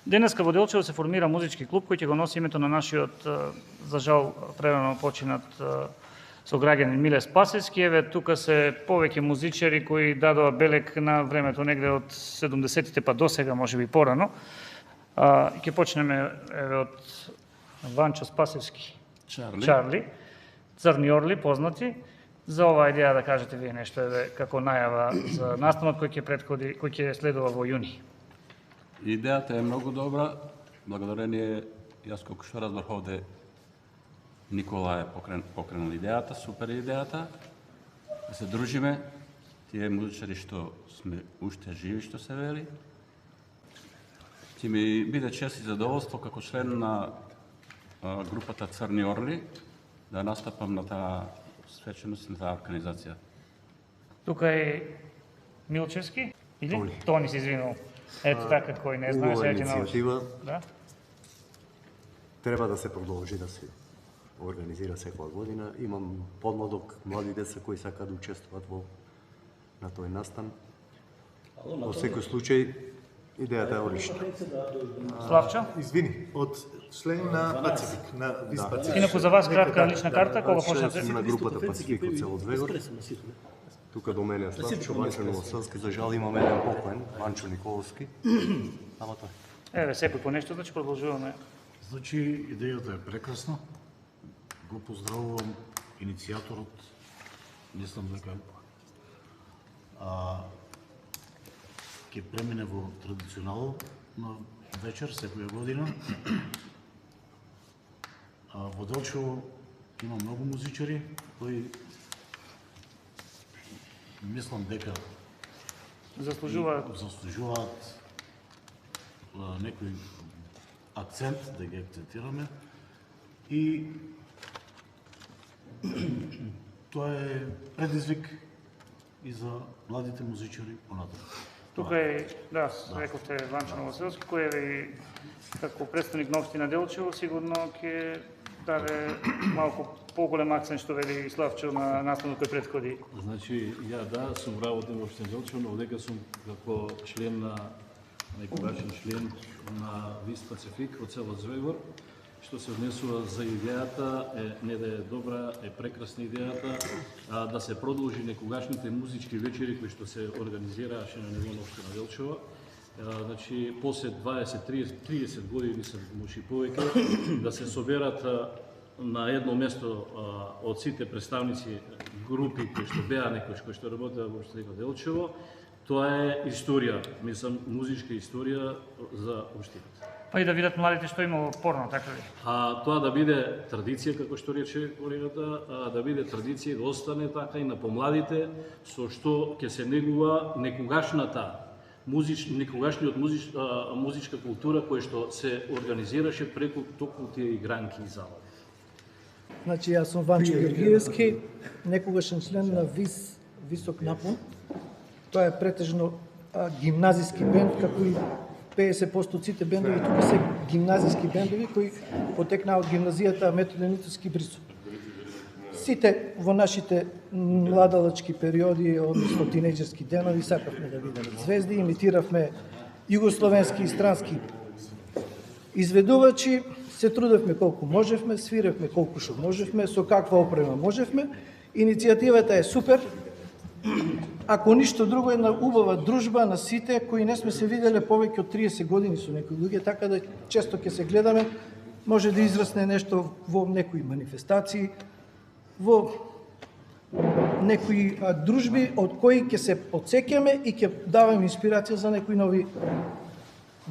Денеска во Делчево се формира музички клуб кој ќе го носи името на нашиот, за жал, прерано починат сограѓанин Миле Спасевски. Еве, тука се повеќе музичари кои дадоа белег на времето негде од 70-тите па до сега, можеби порано. Ќе почнеме еве од Ванчо Спасевски, Чарли, Црни орли, познати. За оваа идеја да кажете вие нешто, еве, како најава за настанот кој ќе предходи, кој ќе следува во јуни. Идејата е многу добра, благодарение, јас колку што разбрав овде, Никола е покренал идејата, супер идејата, да се дружиме, тие музичари што сме уште живи, што се вели. Ќе ми биде чест и задоволство како член на групата Црни орли, да настапам на таа свеченост, на таа организација. Тука е Милчевски, или? Тони се извинувам. Ето така, кој не знае, сега ќе научи. Да? Треба да се продолжи да се организира секоја година. Имам подмладок млади деца кои сакаат да учествуваат на тој настан. Во секој случај, идејата е одлична. Славчо? Извини, од член на Пацифик, на Вис Пацифик. Инаку за вас кратка лична карта, кога почнете? На групата Пацифик од село Двегор. Тука до мене е Славчо, Ванчо Новоселски, за жал имам еден покоен, Ванчо Николовски. Ама тој. Еве, секој по нешто, значи продолжуваме. Значи, идејата е прекрасна. Го поздравувам иницијаторот. Мислам дека ќе премине во традиционално вечер секоја година. Во Делчево има многу музичари кои мислам дека заслужуваат некој акцент, да ги акцентираме. И тоа е предизвик и за младите музичари понатаму. Тука е, да, рековте Ванчо Новоселски, кој е и како представник на општина Делчево, сигурно ќе даде малку поголем акцент, што вели Славчо, на настанот кој предходи. Значи, ја да, сум работен во општина Делчево, но одека сум како член на некогашен член на Вис Пацифик од село Звегор, што се однесува за идејата, не да е добра, е прекрасна идејата, да се продолжи некогашните музички вечери кои што се организирааше на ниво на општина Делчево. Значи, после 20-30 години се може и повеќе, да се соберат на едно место од сите представници групи кои што беа некој кои што работеа во општина Делчево. Тоа е историја, мислам, музичка историја за општината. Па и да видат младите што има порно, така ли? Тоа да биде традиција, како што рече колегата, да биде традиција и да остане така и на помладите, со што ќе се негува некогашниот музичка култура која што се организираше преку токму тие игранки и забави. Значи, јас сум Ванчо Георгиевски, некогашен член на ВИС Висок напон. Тоа е претежно гимназиски бенд, како и 50% од сите бендови тука се гимназиски бендови кои потекнаа од гимназијата Методе Митовски Брисо. Сите во нашите младалачки периоди, односно тинејџерски денови, сакавме да видиме звезди, имитиравме југословенски и странски изведувачи, се трудевме колку можевме, свиревме колку што можевме, со каква опрема можевме. Иницијативата е супер. Ако ништо друго, една убава дружба на сите кои не сме се виделе повеќе од 30 години со некои луѓе, така да често ќе се гледаме, може да израсне нешто во некои манифестации, во некои дружби од кои ќе се подсеќаме и ќе даваме инспирација за некои нови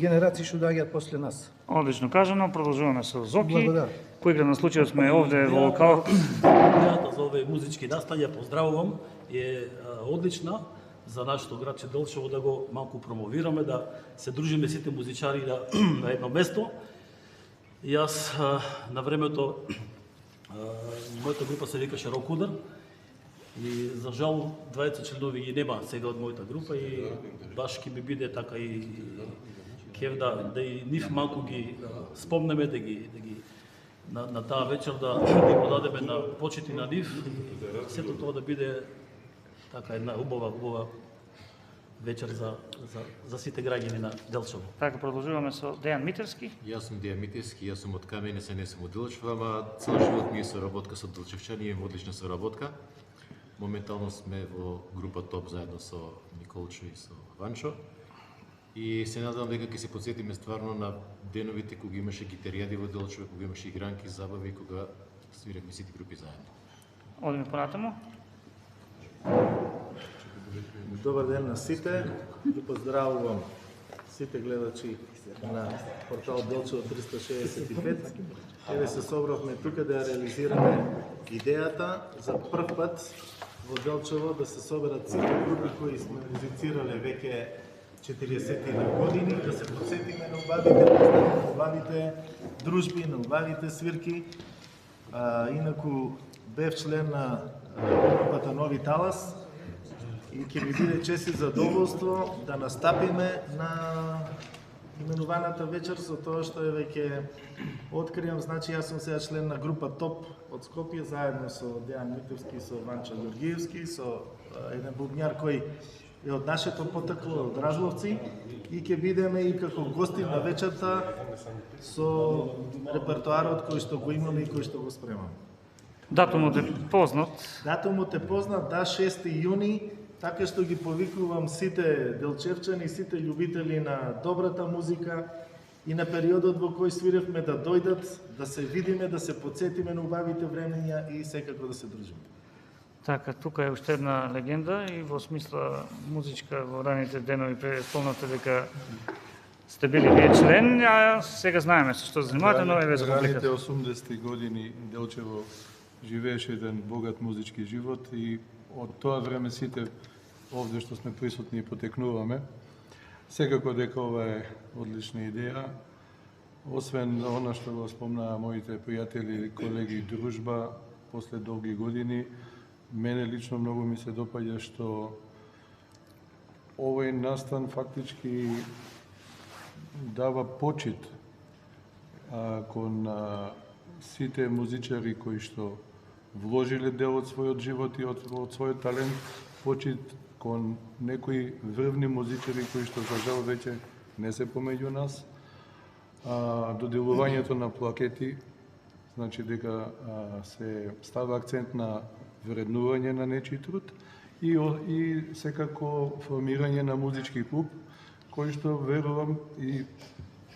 генерации што доаѓаат после нас. Одлично кажано, продолжуваме со Зоки. Благодарам. Кој игра на случајот сме овде во локал. Идејата за овие музички настани, ја поздравувам, е одлична за нашето градче Делчево, да го малку промовираме, да се дружиме сите музичари на едно место. Јас на времето, мојата група се викаше Рок Удар, и за жал 20 членови ги нема сега од мојата група и баш ќе ми биде така и кев да и нив малку ги спомнеме, да ги на таа вечер да ги подадеме на почит и на нив, сето тоа да биде така една убава вечер за сите граѓани на Делчево. Така, продолжуваме со Дејан Митерски. Јас сум Дејан Митерски, јас сум од Каменица, не сум од Делчево, ама цел живот ми е соработка со делчевчани, имам одлична соработка. Моментално сме во група ТОП заедно со Николчо и со Ванчо. И се надевам дека ќе се потсетиме стварно на деновите кога имаше гитаријади во Делчево, кога имаше игранки, забави, кога свиревме сите групи заедно. Одиме понатаму. Добар ден на сите. Ви поздравувам сите гледачи на портал Делчево 365. Еве се собравме тука да реализираме идејата за прв пат во Делчево да се соберат сите групи кои сме музицирале веќе 40 години, да се подсетиме на убавите дружби, на убавите свирки. Инаку бев член на групата Нови Талас и ќе ми биде чест и задоволство да настапиме на именуваната вечер со тоа што е веќе откријам. Значи, јас сум сега член на група ТОП од Скопје, заедно со Дејан Митевски, со Ванчо Георгиевски, со еден бубњар кој е од нашето потекло, од Ражловци, и ќе бидеме и како гости на вечерта со репертоарот кој што го имаме и кој што го спремаме. Датумот е познат. Датумот е познат, да, 6 јуни, така што ги повикувам сите делчевчани, сите љубители на добрата музика и на периодот во кој свиревме да дојдат, да се видиме, да се потсетиме на убавите времења и секако да се дружиме. Така, тука е уште една легенда и во смисла музичка во раните денови спомнавте дека сте били вие член, а сега знаеме со што занимавате, но еве за раните компликат. 80-ти години Делчево живееше еден богат музички живот и од тоа време сите овде што сме присутни и потекнуваме. Секако дека ова е одлична идеја. Освен она што го спомнаа моите пријатели, колеги, дружба, после долги години, мене лично многу ми се допаѓа што овој настан фактички дава почит кон сите музичари кои што вложиле дел од својот живот и од својот талент, почит кон некои врвни музичари кои што за жал веќе не се помеѓу нас. Доделувањето на плакети, значи дека се става акцент на вреднување на нечи труд и секако формирање на музички клуб, кој што верувам и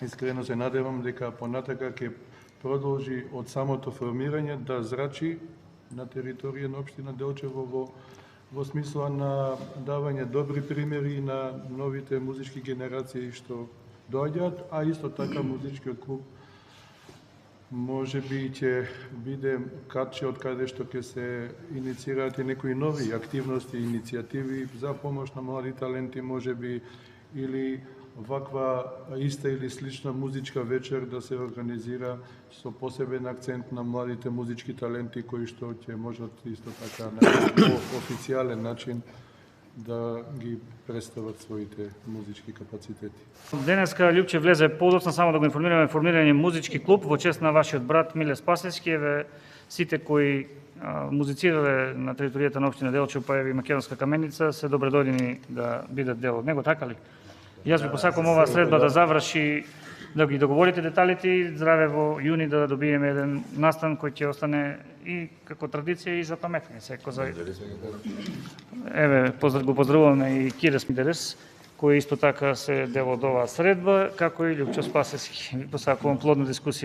искрено се надевам дека понатака ќе продолжи од самото формирање да зрачи на територија на општина Делчево во смисла на давање добри примери на новите музички генерации што доаѓаат, а исто така музичкиот клуб може би ќе биде катче од каде што ќе се иницираат и некои нови активности, иницијативи за помош на млади таленти, може би, или ваква иста или слична музичка вечер да се организира со посебен акцент на младите музички таленти кои што ќе можат исто така на официјален начин да ги представат своите музички капацитети. Денеска Љупче влезе подоцна, само да го информираме, формирање музички клуб во чест на вашиот брат Миле Спасевски. Еве сите кои музицирале на територијата на општина Делчево, па еве и Македонска Каменица, се добредојдени да бидат дел од него, така ли? Јас ви посакувам оваа средба да заврши, да ги договорите деталите и здраве во јуни да добиеме еден настан кој ќе остане и како традиција и за паметни. Еве, го поздравуваме и Кирес Мидерес, кој исто така се дел од оваа средба, како и Љупчо Спасевски. Ви посакувам плодна дискусија.